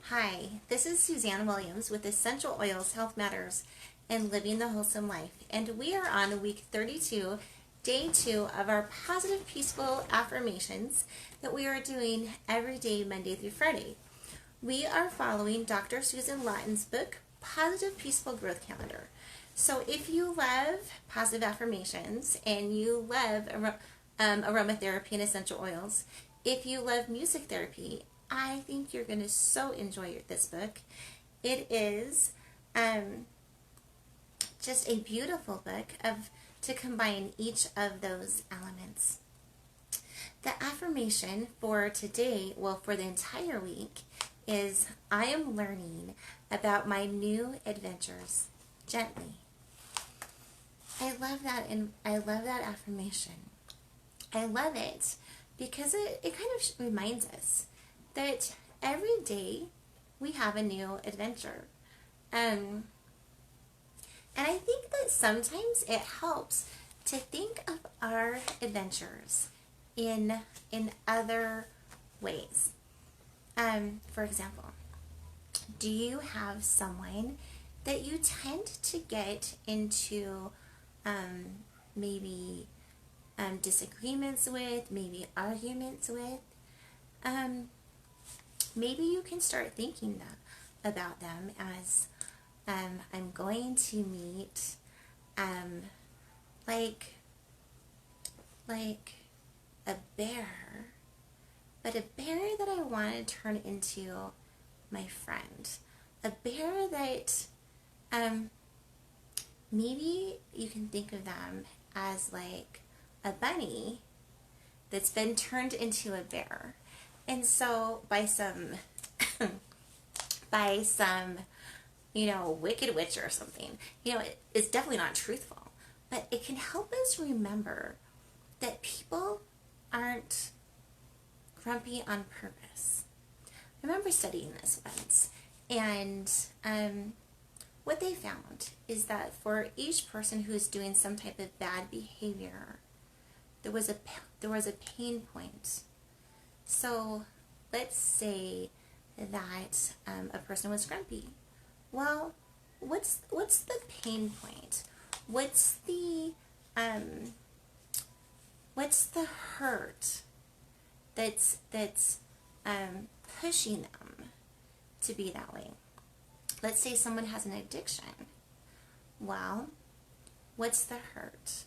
Hi, this is Suzanne Williams with Essential Oils, Health Matters, and Living the Wholesome Life. And we are on week 32, day 2 of our positive, peaceful affirmations that we are doing every day, Monday through Friday. We are following Dr. Susan Lawton's book, Positive, Peaceful Growth Calendar. So if you love positive affirmations and you love aromatherapy and essential oils, if you love music therapy, I think you're going to so enjoy this book. It is just a beautiful book to combine each of those elements. The affirmation for today, well, for the entire week, is I am learning about my new adventures gently. I love that, and I love that affirmation. I love it because it kind of reminds us that every day we have a new adventure. And I think that sometimes it helps to think of our adventures in other ways. For example, do you have someone that you tend to get into maybe disagreements with, maybe arguments with? Maybe you can start thinking about them as I'm going to meet like a bear, but a bear that I want to turn into my friend. A bear that maybe you can think of them as like a bunny that's been turned into a bear. And so by some wicked witch or something, it's definitely not truthful, but it can help us remember that people aren't grumpy on purpose. I remember studying this once, and what they found is that for each person who is doing some type of bad behavior, there was a pain point. So let's say that a person was grumpy. Well, what's the pain point? What's the hurt that's pushing them to be that way? Let's say someone has an addiction. Well, what's the hurt?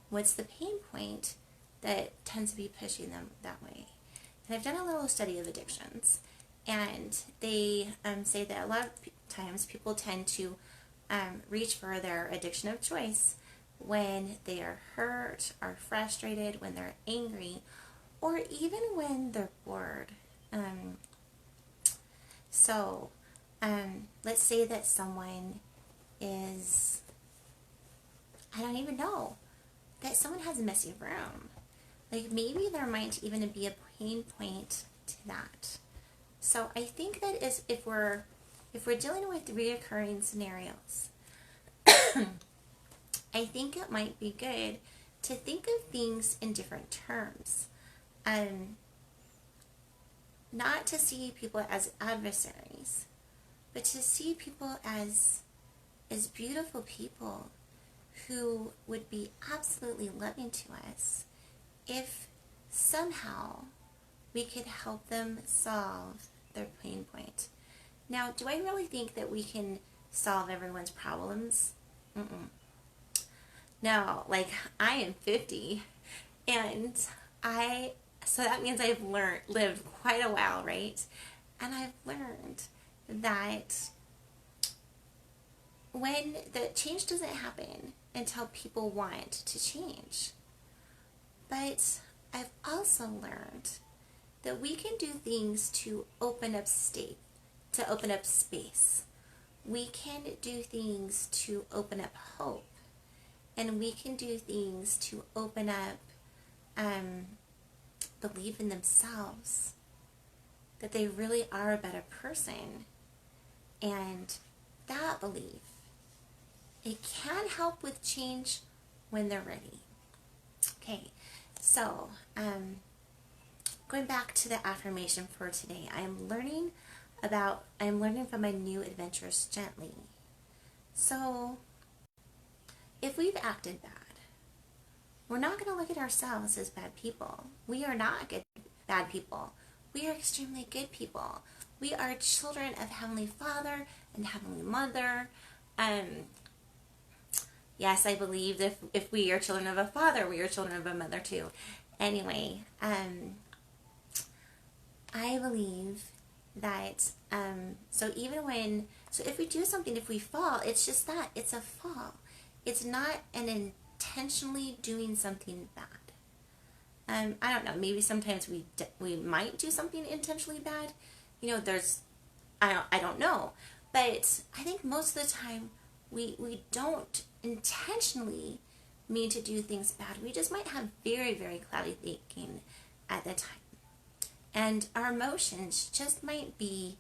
What's the pain point that tends to be pushing them that way? And I've done a little study of addictions, and they say that a lot of times people tend to reach for their addiction of choice when they are hurt, are frustrated, when they're angry, or even when they're bored. So let's say that someone is, I don't even know, that someone has a messy room. Like maybe there might even be a pain point to that. So I think that if we're dealing with reoccurring scenarios, I think it might be good to think of things in different terms. Not to see people as adversaries, but to see people as beautiful people who would be absolutely loving to us if somehow we could help them solve their pain point. Now, do I really think that we can solve everyone's problems? No, like I am 50, and so that means I've lived quite a while, right? And I've learned that when the change doesn't happen until people want to change. But I've also learned that we can do things to open up space. We can do things to open up hope. And we can do things to open up believe in themselves, that they really are a better person. And that belief, it can help with change when they're ready. Okay, so going back to the affirmation for today, I am learning about I'm learning from my new adventures gently. So, if we've acted bad, we're not going to look at ourselves as bad people. We are not bad people. We are extremely good people. We are children of Heavenly Father and Heavenly Mother. Yes, I believe that if we are children of a father, we are children of a mother too. Anyway, I believe that, so if we do something, if we fall, it's just that, it's a fall. It's not an intentionally doing something bad. I don't know, maybe sometimes we might do something intentionally bad. I don't know. But I think most of the time we don't intentionally mean to do things bad. We just might have very, very cloudy thinking at the time. And our emotions just might be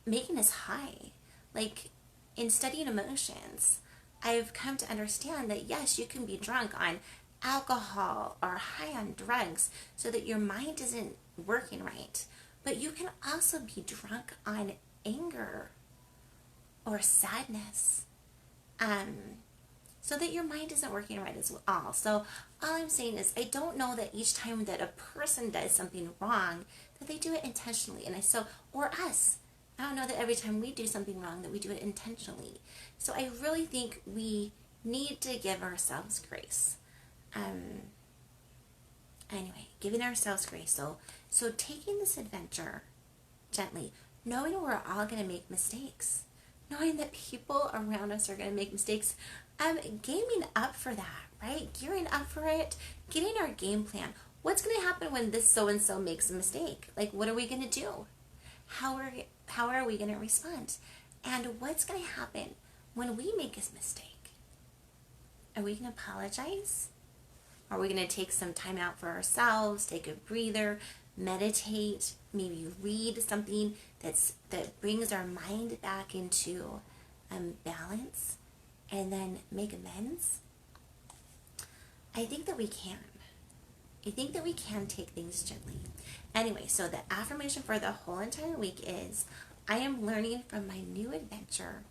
making us high. Like, in studying emotions, I've come to understand that yes, you can be drunk on alcohol or high on drugs so that your mind isn't working right. But you can also be drunk on anger or sadness, so that your mind isn't working right as well. So all I'm saying is I don't know that each time that a person does something wrong that they do it intentionally. Or us. I don't know that every time we do something wrong that we do it intentionally. So I really think we need to give ourselves grace. Anyway, giving ourselves grace. So taking this adventure gently, knowing we're all going to make mistakes, knowing that people around us are going to make mistakes, gaming up for that, right? Gearing up for it, getting our game plan. What's going to happen when this so-and-so makes a mistake? Like, what are we going to do? How are we going to respond? And what's going to happen when we make a mistake? Are we going to apologize? Are we going to take some time out for ourselves, take a breather, meditate, maybe read something that brings our mind back into balance, and then make amends? I think that we can. I think that we can take things gently. Anyway, so the affirmation for the whole entire week is, I am learning from my new adventure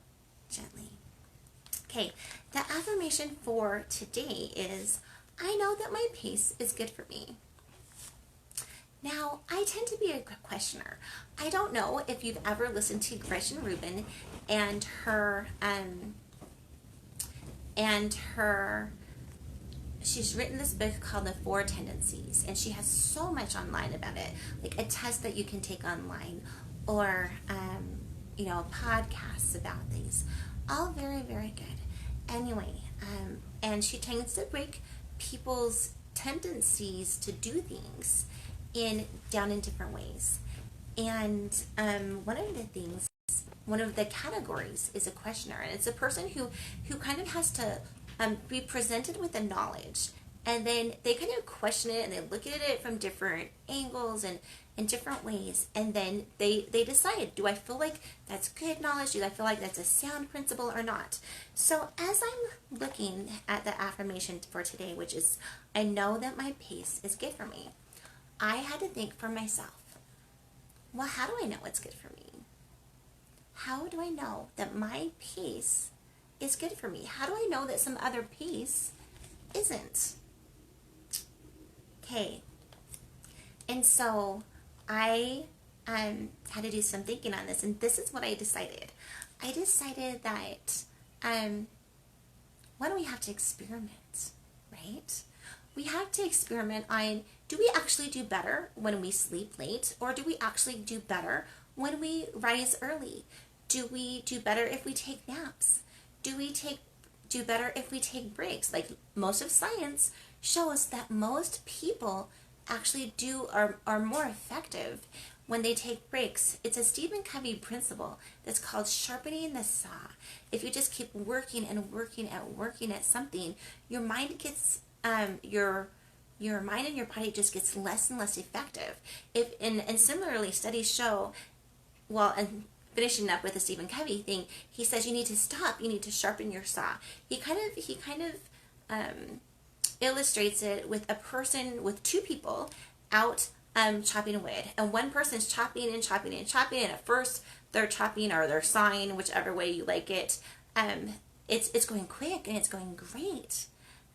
gently. Okay, the affirmation for today is, I know that my pace is good for me. Now, I tend to be a questioner. I don't know if you've ever listened to Gretchen Rubin and she's written this book called The Four Tendencies, and she has so much online about it, like a test that you can take online, or podcasts about these. All very, very good. Anyway, and she tends to break people's tendencies to do things down in different ways. And one of the categories is a questioner, and it's a person who kind of has to be presented with the knowledge, and then they kind of question it and they look at it from different angles and in different ways, and then they decide, do I feel like that's good knowledge? Do I feel like that's a sound principle or not? So as I'm looking at the affirmation for today, which is, I know that my pace is good for me, I had to think for myself, well, how do I know what's good for me? How do I know that my pace is good for me? How do I know that some other pace isn't? Okay. And so I had to do some thinking on this, and this is what I decided. I decided that why don't we have to experiment, right? We have to experiment on, do we actually do better when we sleep late, or do we actually do better when we rise early? Do we do better if we take naps? Do we do better if we take breaks? Like, most of science shows that most people actually are more effective when they take breaks. It's a Stephen Covey principle that's called sharpening the saw. If you just keep working and working at something, your mind gets your mind and your body just gets less and less effective. And similarly, studies show, well, and finishing up with the Stephen Covey thing, he says you need to stop, you need to sharpen your saw. He kind of illustrates it with a person, with two people out chopping wood, and one person's chopping and chopping and chopping, and at first they're chopping or they're sawing, whichever way you like it. It's going quick and it's going great.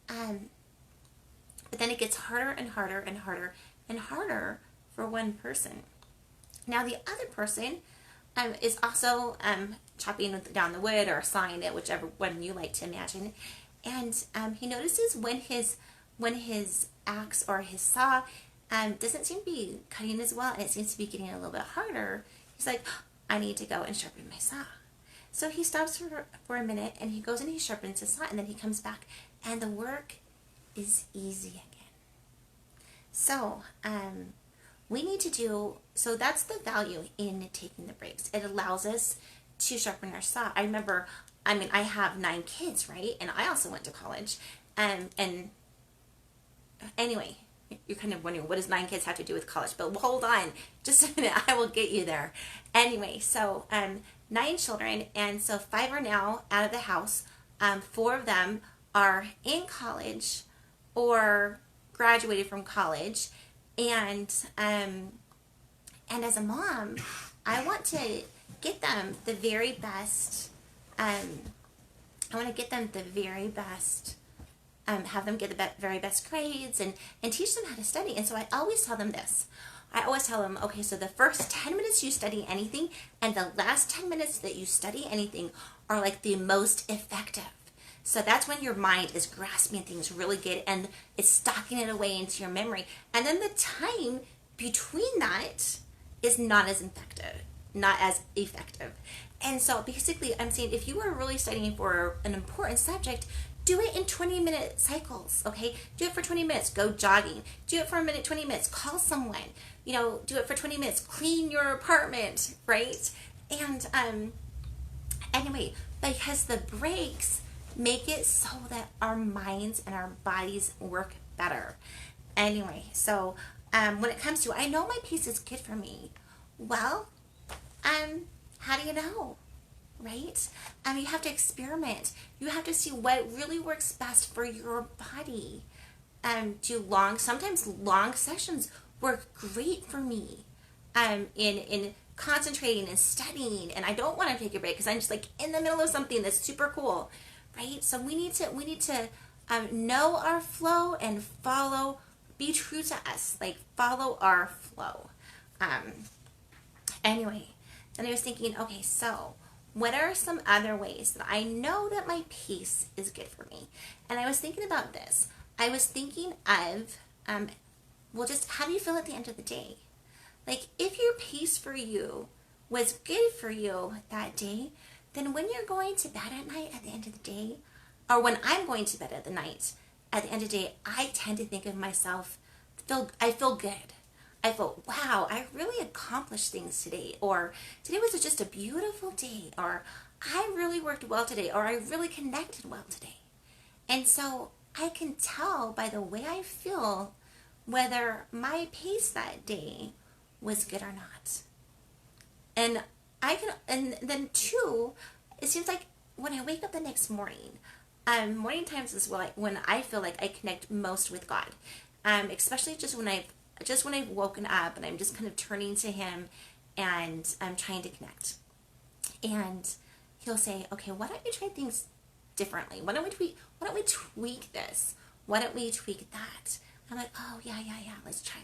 But then it gets harder and harder and harder and harder for one person. Now the other person is also chopping down the wood or sawing it, whichever one you like to imagine. And he notices when his axe or his saw doesn't seem to be cutting as well, and it seems to be getting a little bit harder. He's like, I need to go and sharpen my saw. So he stops for a minute, and he goes and he sharpens his saw, and then he comes back, and the work is easy again. So we need to do, so that's the value in taking the breaks. It allows us to sharpen our saw. I remember, I have 9 kids, right? And I also went to college. And anyway, you're kind of wondering, what does 9 kids have to do with college? But hold on, just a minute, I will get you there. Anyway, so 9 children, and so 5 are now out of the house. 4 of them are in college or graduated from college. And as a mom, I want to get them the very best. I want to get them the very best. Have them get the very best grades and teach them how to study. And so I always tell them this. I always tell them, okay, so the first 10 minutes you study anything and the last 10 minutes that you study anything are like the most effective. So that's when your mind is grasping things really good and it's stocking it away into your memory. And then the time between that is not as effective. And so basically I'm saying, if you are really studying for an important subject, do it in 20-minute cycles, okay? Do it for 20 minutes, go jogging. Do it for a minute, 20 minutes, call someone. Do it for 20 minutes, clean your apartment, right? And anyway, because the breaks make it so that our minds and our bodies work better. Anyway, so when it comes to, I know my pace is good for me. Well, how do you know? Right? You have to experiment. You have to see what really works best for your body. Sometimes long sessions work great for me. In concentrating and studying, and I don't want to take a break because I'm just like in the middle of something that's super cool, right? So we need to know our flow and be true to us, like follow our flow. Anyway, then I was thinking, okay, so what are some other ways that I know that my pace is good for me? And I was thinking about this. I was thinking of, just how do you feel at the end of the day? Like, if your pace for you was good for you that day, then when you're going to bed at night at the end of the day, or when I'm going to bed at the end of the day, I tend to think of myself, I feel good. I felt, wow, I really accomplished things today, or today was just a beautiful day, or I really worked well today, or I really connected well today. And so I can tell by the way I feel whether my pace that day was good or not. And then 2, it seems like when I wake up the next morning, morning times is when I feel like I connect most with God, especially just when I've woken up and I'm just kind of turning to Him and I'm trying to connect. And He'll say, okay, why don't you try things differently? Why don't we tweak this? Why don't we tweak that? I'm like, oh, yeah, let's try.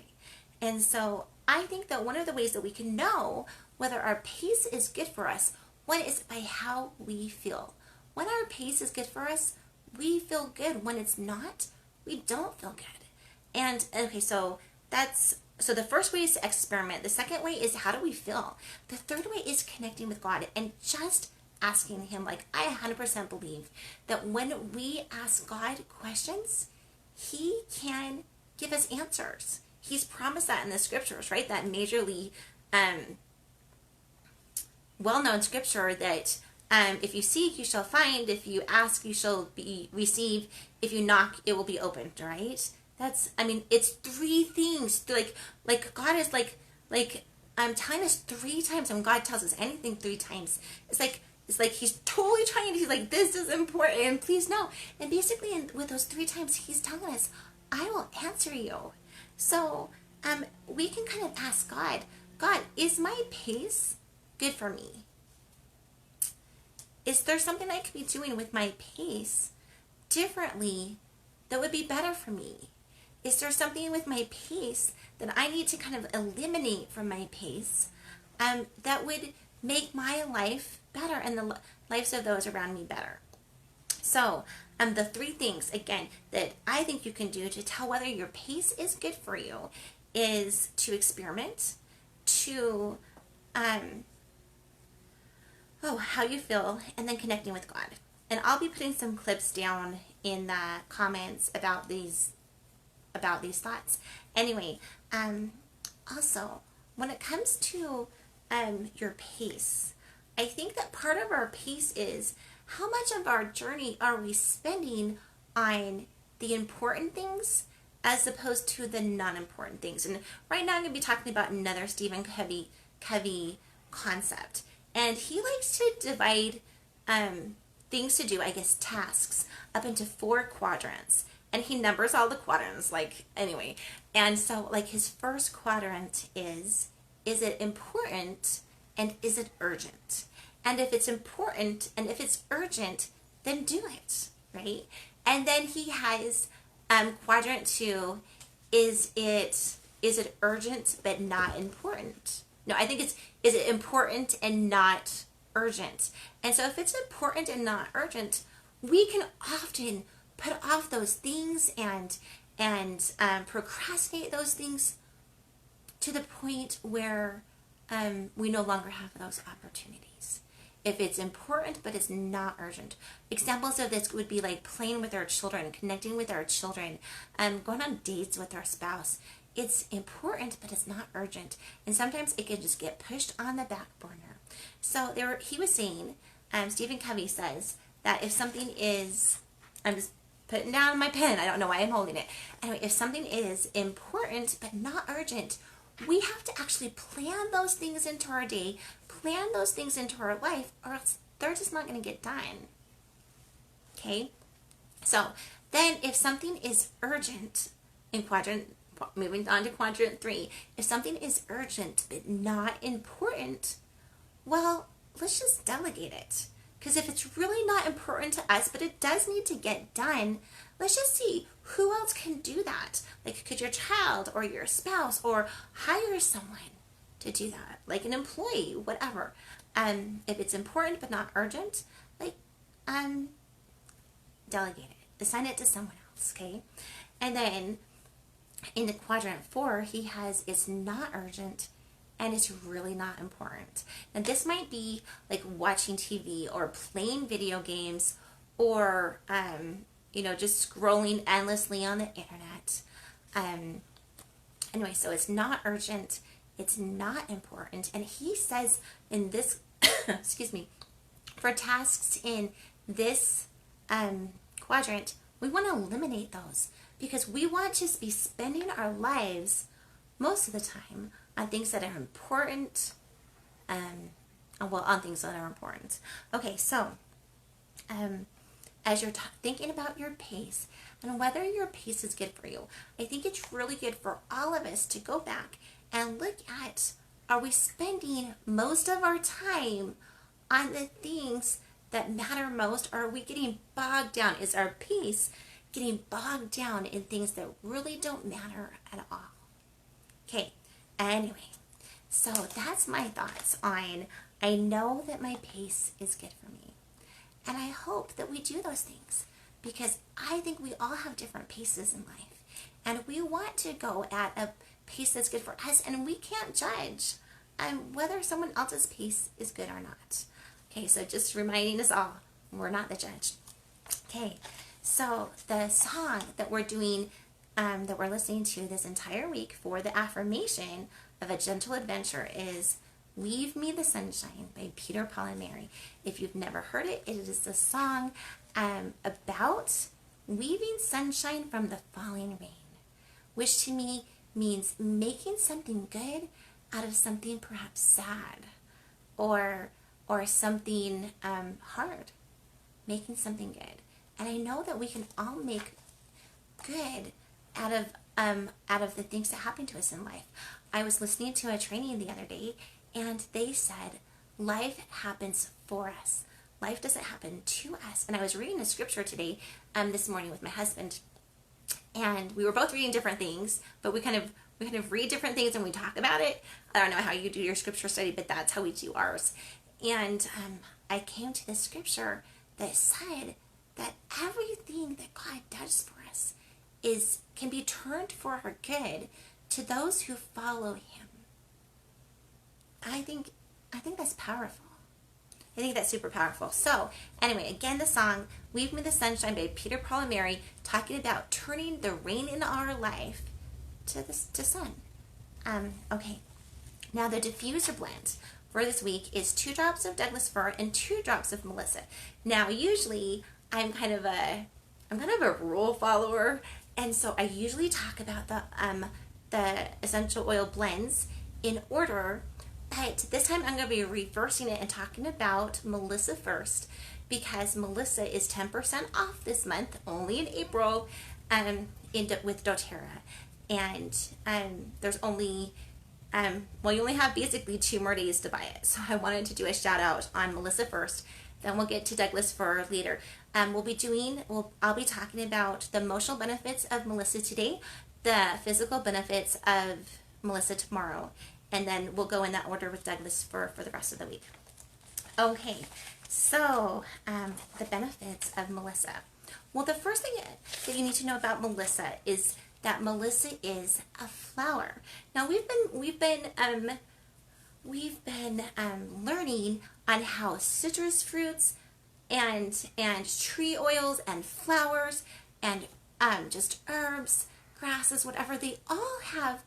And so I think that one of the ways that we can know whether our pace is good for us, one is by how we feel. When our pace is good for us, we feel good. When it's not, we don't feel good. And okay, so the first way is to experiment. The second way is, how do we feel? The third way is connecting with God and just asking Him. Like, I 100% believe that when we ask God questions, He can give us answers. He's promised that in the scriptures, right? That majorly well-known scripture that if you seek, you shall find. If you ask, you shall receive. If you knock, it will be opened, right? It's 3 things. Like God is like telling us 3 times. When God tells us anything 3 times, it's like He's totally trying to. He's like, this is important. Please know. And basically, with those 3 times, He's telling us, I will answer you. So we can kind of ask God, God, is my pace good for me? Is there something I could be doing with my pace differently that would be better for me? Is there something with my pace that I need to kind of eliminate from my pace that would make my life better and the lives of those around me better? So, the three things, again, that I think you can do to tell whether your pace is good for you is to experiment, to how you feel, and then connecting with God. And I'll be putting some clips down in the comments about these thoughts. Anyway, also, when it comes to your pace, I think that part of our pace is how much of our journey are we spending on the important things as opposed to the non-important things. And right now I'm going to be talking about another Stephen Covey concept. And he likes to divide things to do, I guess tasks, up into 4 quadrants. And he numbers all the quadrants, anyway. And so, his first quadrant is it important and is it urgent? And if it's important and if it's urgent, then do it, right? And then he has quadrant 2, is it urgent but not important? No, I think is it important and not urgent? And so if it's important and not urgent, we can often put off those things and procrastinate those things to the point where we no longer have those opportunities. If it's important but it's not urgent. Examples of this would be like playing with our children, connecting with our children, going on dates with our spouse. It's important but it's not urgent. And sometimes it can just get pushed on the back burner. So he was saying, Stephen Covey says that if something is, I'm just putting down my pen, I don't know why I'm holding it. Anyway, if something is important but not urgent, we have to actually plan those things into our day, plan those things into our life, or else they're just not going to get done. Okay? So, then if something is urgent in moving on to quadrant 3, if something is urgent but not important, well, let's just delegate it. Because if it's really not important to us, but it does need to get done, let's just see who else can do that. Could your child or your spouse or hire someone to do that, like an employee, whatever. If it's important but not urgent, delegate it, assign it to someone else, okay? And then in the quadrant 4, he has it's not urgent and it's really not important. And this might be like watching TV or playing video games or, just scrolling endlessly on the internet. Anyway, so it's not urgent, it's not important. And he says in this, excuse me, for tasks in this quadrant, we want to eliminate those because we want to be spending our lives most of the time on things that are important, on things that are important. Okay, so as you're thinking about your pace and whether your pace is good for you, I think it's really good for all of us to go back and look at, are we spending most of our time on the things that matter most, or are we getting bogged down? Is our pace getting bogged down in things that really don't matter at all? Okay, anyway, so that's my thoughts on, I know that my pace is good for me. And I hope that we do those things because I think we all have different paces in life. And we want to go at a pace that's good for us, and we can't judge whether someone else's pace is good or not. Okay, so just reminding us all, we're not the judge. Okay, so the song that we're doing, that we're listening to this entire week for the affirmation of a gentle adventure is Leave Me the Sunshine by Peter, Paul, and Mary. If you've never heard it, it is a song about weaving sunshine from the falling rain, which to me means making something good out of something perhaps sad or something hard, making something good. And I know that we can all make good out of out of the things that happen to us in life. I was listening to a training the other day, and they said life happens for us. Life doesn't happen to us. And I was reading a scripture today, this morning with my husband, and we were both reading different things, but we kind of read different things and we talk about it. I don't know how you do your scripture study, but that's how we do ours. And I came to this scripture that said that everything that God does for us can be turned for our good to those who follow Him. I think that's powerful. I think that's super powerful. So, anyway, again, the song "Leave Me the Sunshine" by Peter, Paul, and Mary, talking about turning the rain in our life to sun. Okay, now the diffuser blend for this week is 2 drops of Douglas fir and 2 drops of Melissa. Now, usually I'm kind of a rule follower, and so I usually talk about the essential oil blends in order. But this time I'm going to be reversing it and talking about Melissa first, because Melissa is 10% off this month, only in April, with doTERRA. And there's only, you only have basically 2 more days to buy it. So I wanted to do a shout out on Melissa first. Then we'll get to Douglas fir later. I'll be talking about the emotional benefits of Melissa today, the physical benefits of Melissa tomorrow, and then we'll go in that order with Douglas fir for the rest of the week. Okay, so the benefits of Melissa. Well, the first thing that you need to know about Melissa is that Melissa is a flower. Now we've been learning on how citrus fruits and tree oils and flowers and just herbs, grasses, whatever, they all have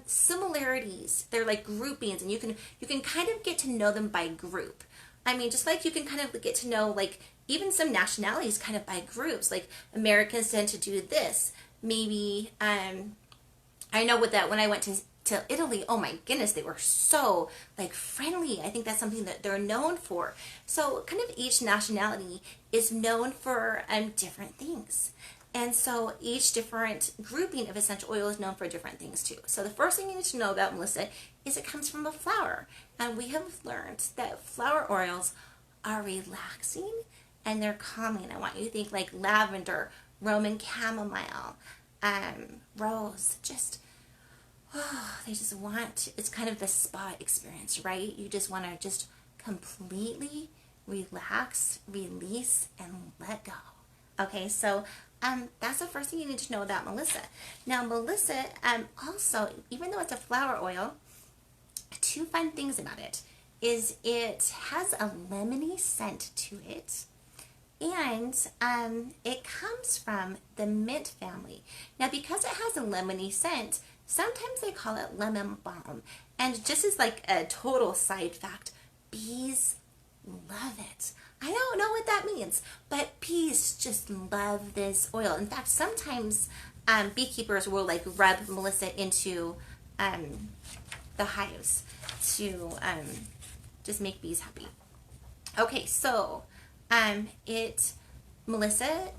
similarities. They're like groupings, and you can kind of get to know them by group. I mean, just like you can kind of get to know, like, even some nationalities kind of by groups. Like, Americans tend to do this. Maybe I know with that, when I went to Italy, oh my goodness, they were so like friendly. I think that's something that they're known for. So kind of each nationality is known for different things. And so each different grouping of essential oil is known for different things too. So the first thing you need to know about Melissa is it comes from a flower. And we have learned that flower oils are relaxing and they're calming. I want you to think like lavender, Roman chamomile, rose, just, it's kind of the spa experience, right? You just want to just completely relax, release, and let go. Okay, so that's the first thing you need to know about Melissa. Now, Melissa, also, even though it's a flower oil, 2 fun things about it is it has a lemony scent to it, and it comes from the mint family. Now, because it has a lemony scent, sometimes they call it lemon balm. And just as like a total side fact, bees love it. I don't know what that means, but bees just love this oil. In fact, sometimes beekeepers will like rub Melissa into the hives to just make bees happy. Okay, so Melissa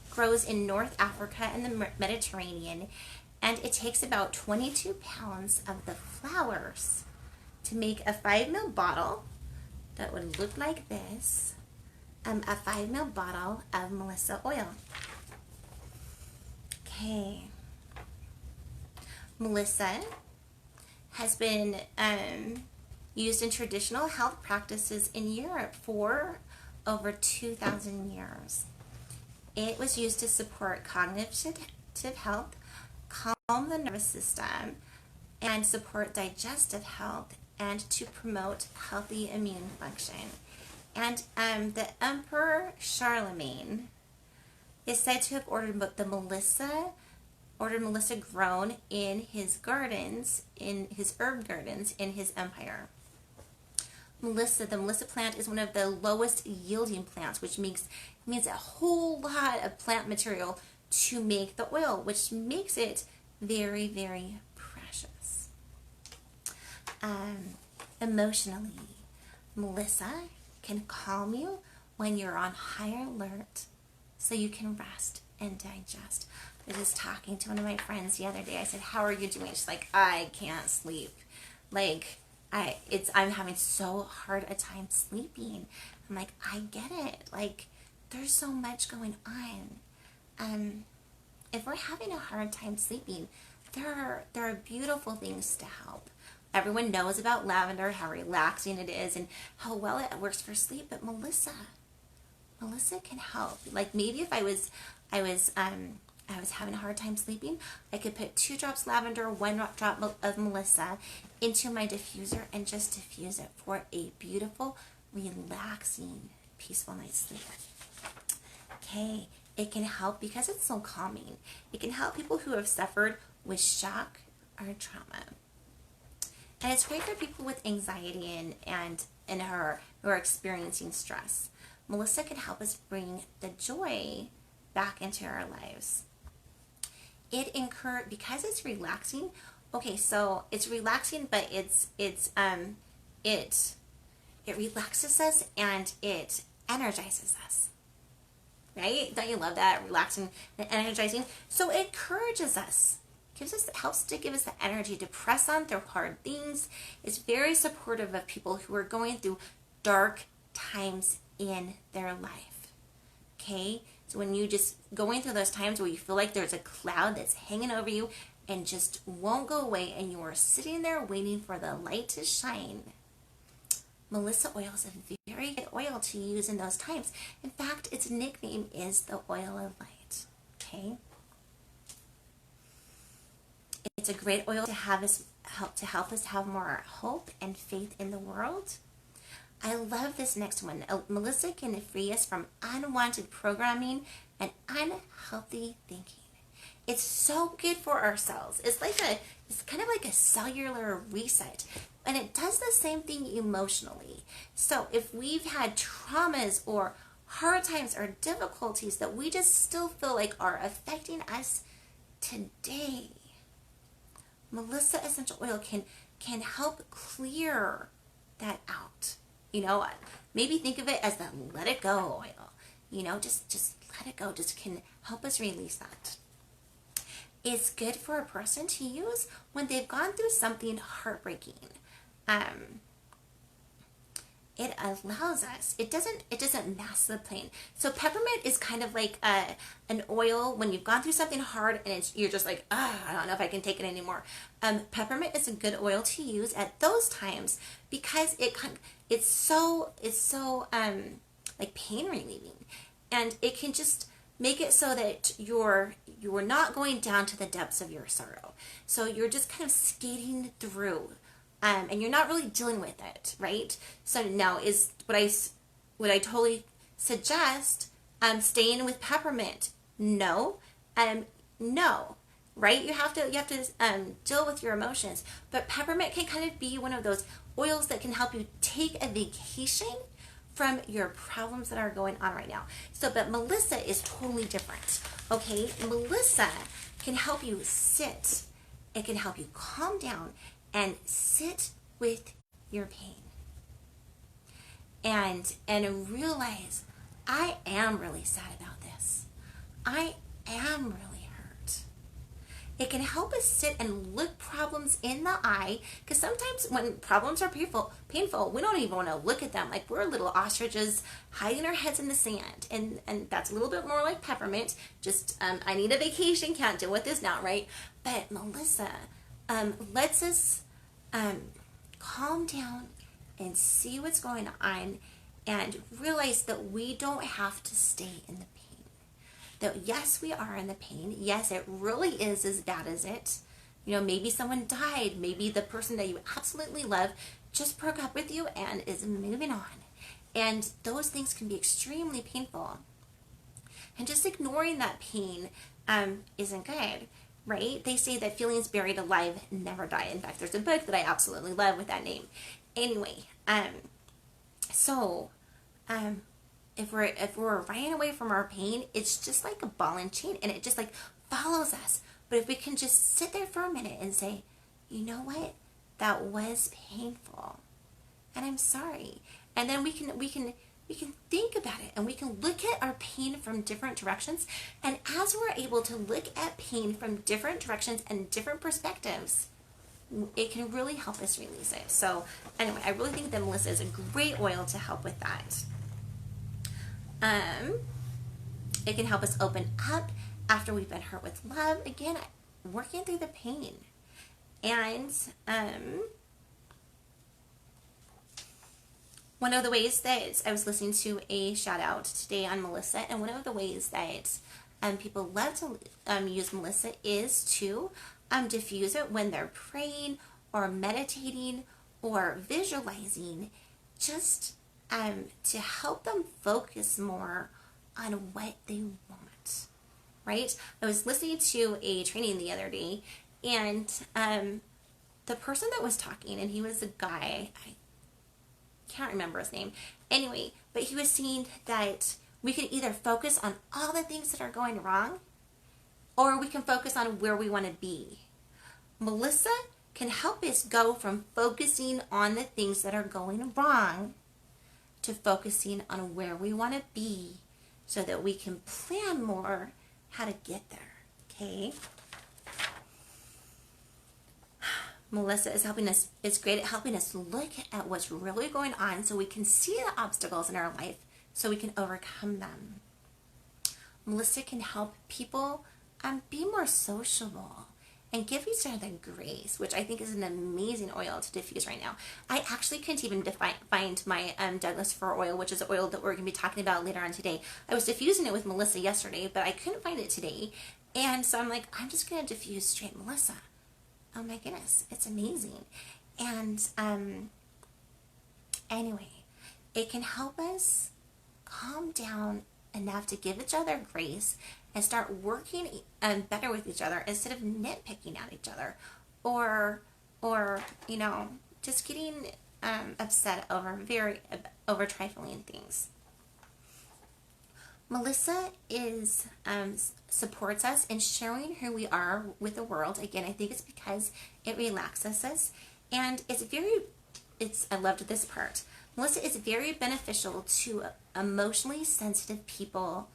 grows in North Africa and the Mediterranean, and it takes about 22 pounds of the flowers to make a 5 ml bottle that would look like this, a 5 ml bottle of Melissa oil. Okay. Melissa has been used in traditional health practices in Europe for over 2,000 years. It was used to support cognitive health, calm the nervous system, and support digestive health, and to promote healthy immune function. And the Emperor Charlemagne is said to have ordered Melissa grown in his gardens, in his herb gardens in his empire. The Melissa plant is one of the lowest yielding plants, which means a whole lot of plant material to make the oil, which makes it very, very precious. Emotionally, Melissa can calm you when you're on high alert so you can rest and digest. I was talking to one of my friends the other day. I said, "How are you doing?" She's like, "I can't sleep. Like, I'm having so hard a time sleeping." I'm like, "I get it. Like, there's so much going on. If we're having a hard time sleeping, there are beautiful things to help. Everyone knows about lavender, how relaxing it is, and how well it works for sleep. But Melissa can help. Like maybe if I was having a hard time sleeping, I could put 2 drops lavender, 1 drop of Melissa into my diffuser and just diffuse it for a beautiful, relaxing, peaceful night's sleep. Okay, it can help because it's so calming. It can help people who have suffered with shock or trauma. And it's great for people with anxiety and who are experiencing stress. Melissa can help us bring the joy back into our lives. Because it's relaxing. Okay, so it's relaxing, but it relaxes us and it energizes us. Right? Don't you love that? Relaxing and energizing. So it encourages us. Helps to give us the energy to press on through hard things. It's very supportive of people who are going through dark times in their life. Okay? So when you just going through those times where you feel like there's a cloud that's hanging over you and just won't go away and you are sitting there waiting for the light to shine, Melissa oil is a very good oil to use in those times. In fact, its nickname is the oil of light. Okay? It's a great oil to help us have more hope and faith in the world. I love this next one. Melissa can free us from unwanted programming and unhealthy thinking. It's so good for our cells. It's kind of like a cellular reset. And it does the same thing emotionally. So if we've had traumas or hard times or difficulties that we just still feel like are affecting us today, Melissa essential oil can help clear that out. Maybe think of it as the let it go oil. Just let it go. Just can help us release that. It's good for a person to use when they've gone through something heartbreaking. It allows us. It doesn't mask the pain. So peppermint is kind of like an oil when you've gone through something hard and you're just like, I don't know if I can take it anymore. Peppermint is a good oil to use at those times because it's so like pain relieving, and it can just make it so that you're not going down to the depths of your sorrow. So you're just kind of skating through. And you're not really dealing with it, right? So now would I totally suggest staying with peppermint? No, no, right? You have to deal with your emotions, but peppermint can kind of be one of those oils that can help you take a vacation from your problems that are going on right now. So, but Melissa is totally different. Okay, Melissa can help you sit. It can help you calm down and sit with your pain and realize, I am really sad about this. I am really hurt. It can help us sit and look problems in the eye, because sometimes when problems are painful, we don't even want to look at them. Like we're little ostriches hiding our heads in the sand, and that's a little bit more like peppermint. Just I need a vacation, can't deal with this now, right? But Melissa lets us calm down and see what's going on and realize that we don't have to stay in the pain. That yes, we are in the pain. Yes, it really is as bad as it. Maybe someone died. Maybe the person that you absolutely love just broke up with you and is moving on. And those things can be extremely painful. And just ignoring that pain isn't good. Right? They say that feelings buried alive never die. In fact, there's a book that I absolutely love with that name. Anyway, if we're running away from our pain, it's just like a ball and chain, and it just like follows us. But if we can just sit there for a minute and say, you know what, that was painful, and I'm sorry, and then we can we can think about it and we can look at our pain from different directions. And as we're able to look at pain from different directions and different perspectives, it can really help us release it. So anyway, I really think that Melissa is a great oil to help with that. It can help us open up after we've been hurt with love. Again, working through the pain. And one of the ways that I was listening to a shout out today on Melissa, and one of the ways that people love to use Melissa is to diffuse it when they're praying or meditating or visualizing, just to help them focus more on what they want, right? I was listening to a training the other day, and the person that was talking, and he was a guy, I can't remember his name, anyway, but he was saying that we can either focus on all the things that are going wrong, or we can focus on where we want to be. Melissa can help us go from focusing on the things that are going wrong to focusing on where we want to be, so that we can plan more how to get there, okay? Melissa is great at helping us look at what's really going on so we can see the obstacles in our life so we can overcome them. Melissa can help people be more sociable and give each other grace, which I think is an amazing oil to diffuse right now. I actually couldn't even find my Douglas fir oil, which is the oil that we're going to be talking about later on today. I was diffusing it with Melissa yesterday, but I couldn't find it today. And so I'm like, I'm just going to diffuse straight Melissa. Oh my goodness, it's amazing. And anyway, it can help us calm down enough to give each other grace and start working better with each other instead of nitpicking at each other, or just getting upset over trifling things. Melissa supports us in sharing who we are with the world. Again, I think it's because it relaxes us, and I loved this part. Melissa is very beneficial to emotionally sensitive people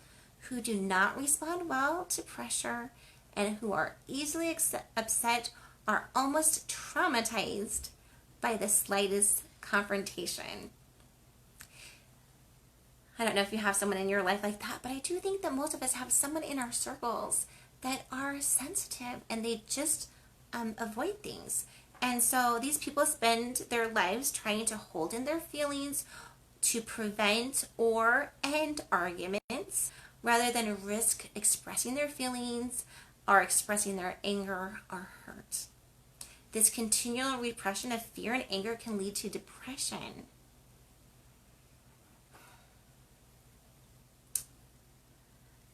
who do not respond well to pressure and who are easily upset or almost traumatized by the slightest confrontation. I don't know if you have someone in your life like that, but I do think that most of us have someone in our circles that are sensitive and they just avoid things. And so these people spend their lives trying to hold in their feelings to prevent or end arguments rather than risk expressing their feelings or expressing their anger or hurt. This continual repression of fear and anger can lead to depression.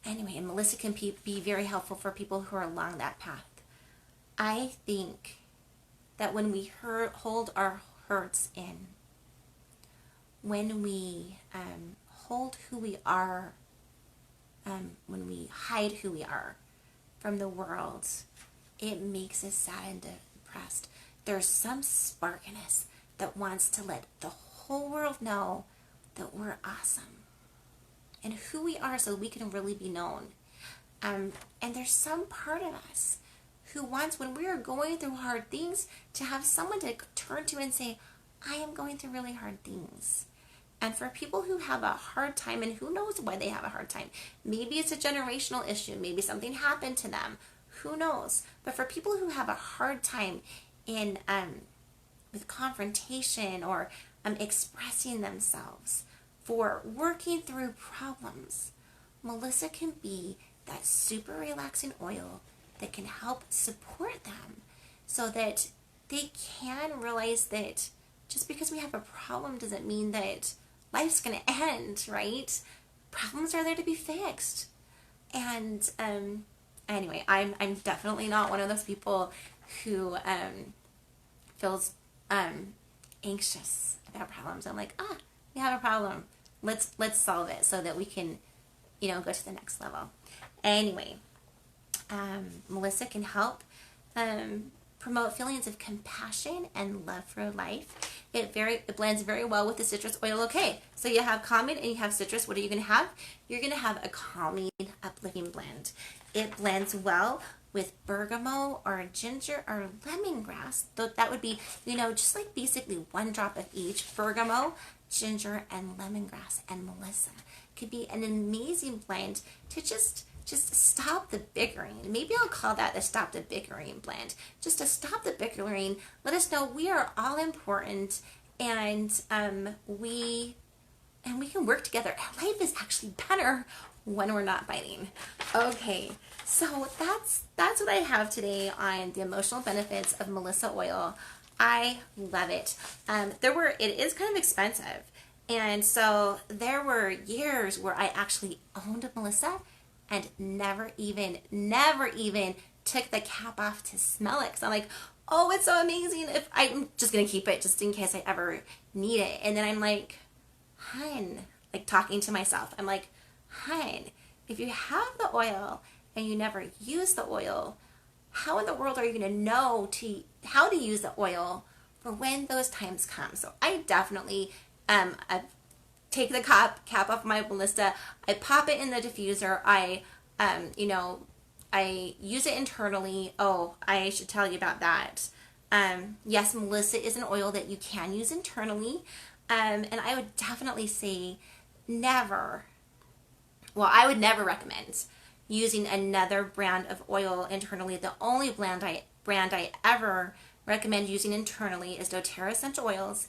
Anyway, and Melissa can be very helpful for people who are along that path. I think that when we hold our hurts in, when we hold who we are, when we hide who we are from the world, it makes us sad and depressed. There's some spark in us that wants to let the whole world know that we're awesome and who we are so we can really be known. And there's some part of us who wants, when we are going through hard things, to have someone to turn to and say, I am going through really hard things. And for people who have a hard time, and who knows why they have a hard time, maybe it's a generational issue, maybe something happened to them, who knows? But for people who have a hard time in with confrontation or expressing themselves, for working through problems, Melissa can be that super relaxing oil that can help support them so that they can realize that just because we have a problem doesn't mean that life's going to end, right? Problems are there to be fixed. And anyway, I'm definitely not one of those people who feels anxious about problems. I'm like, we have a problem. Let's solve it so that we can, go to the next level. Anyway, Melissa can help promote feelings of compassion and love for life. It blends very well with the citrus oil. Okay, so you have calming and you have citrus. What are you going to have? You're going to have a calming, uplifting blend. It blends well with bergamot or ginger or lemongrass. So that would be, just like basically 1 drop of each. Bergamot, ginger, and lemongrass and Melissa could be an amazing blend to just stop the bickering. Maybe I'll call that the stop the bickering blend. Just to stop the bickering, let us know we are all important, and we can work together. Life is actually better when we're not fighting. Okay, so that's what I have today on the emotional benefits of Melissa oil. I love it. It is kind of expensive, and so there were years where I actually owned a Melissa and never even took the cap off to smell it. Because I'm like, oh, it's so amazing. If I'm just going to keep it just in case I ever need it. And then I'm like, hun, like talking to myself. I'm like, hun, if you have the oil and you never use the oil, how in the world are you going to know how to use the oil for when those times come? So I definitely take the cap off my Melissa. I pop it in the diffuser. I use it internally. Oh, I should tell you about that. Yes, Melissa is an oil that you can use internally. And I would definitely say I would never recommend using another brand of oil internally. The only brand I ever recommend using internally is doTERRA Essential Oils.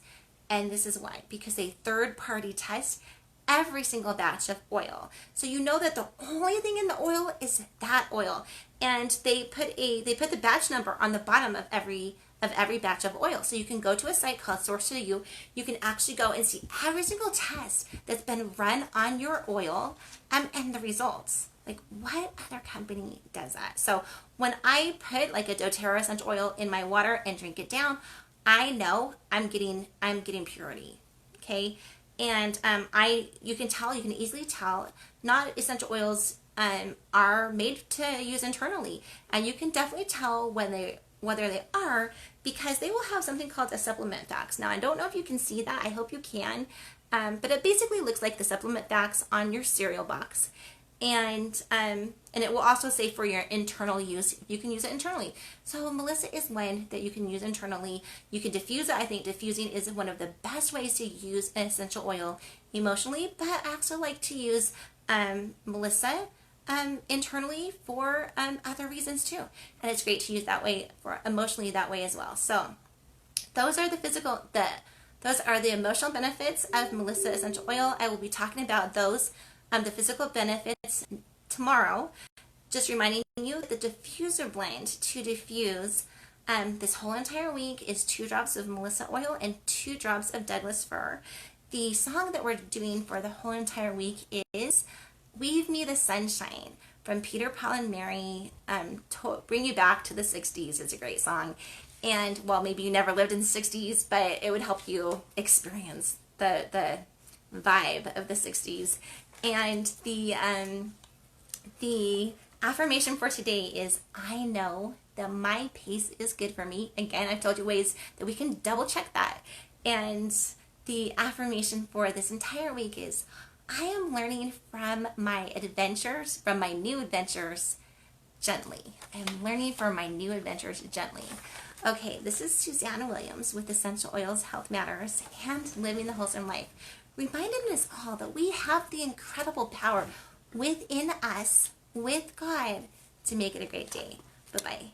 And this is why, because they third-party test every single batch of oil. So you know that the only thing in the oil is that oil. And they put the batch number on the bottom of every batch of oil. So you can go to a site called Source to You. You can actually go and see every single test that's been run on your oil and the results. Like, what other company does that? So when I put like a doTERRA essential oil in my water and drink it down, I know I'm getting purity, okay? And you can easily tell. Not essential oils are made to use internally, and you can definitely tell whether they are, because they will have something called a supplement facts. Now I don't know if you can see that. I hope you can, but it basically looks like the supplement facts on your cereal box. And it will also say for your internal use, you can use it internally. So Melissa is one that you can use internally. You can diffuse it. I think diffusing is one of the best ways to use an essential oil emotionally, but I also like to use Melissa internally for other reasons too. And it's great to use that way for emotionally that way as well. So those are the emotional benefits of Melissa essential oil. I will be talking about those. The physical benefits tomorrow. Just reminding you, the diffuser blend to diffuse this whole entire week is 2 drops of Melissa oil and 2 drops of Douglas fir. The song that we're doing for the whole entire week is Weave Me the Sunshine from Peter, Paul, and Mary. Bring you back to the 60s. It's a great song. And, well, maybe you never lived in the 60s, but it would help you experience the vibe of the 60s. And the affirmation for today is, I know that my pace is good for me. Again, I've told you ways that we can double check that. And the affirmation for this entire week is, I am learning from my new adventures gently. I am learning from my new adventures gently. Okay, this is Susanna Williams with Essential Oils Health Matters and Living the Wholesome Life, reminding us all that we have the incredible power within us, with God, to make it a great day. Bye-bye.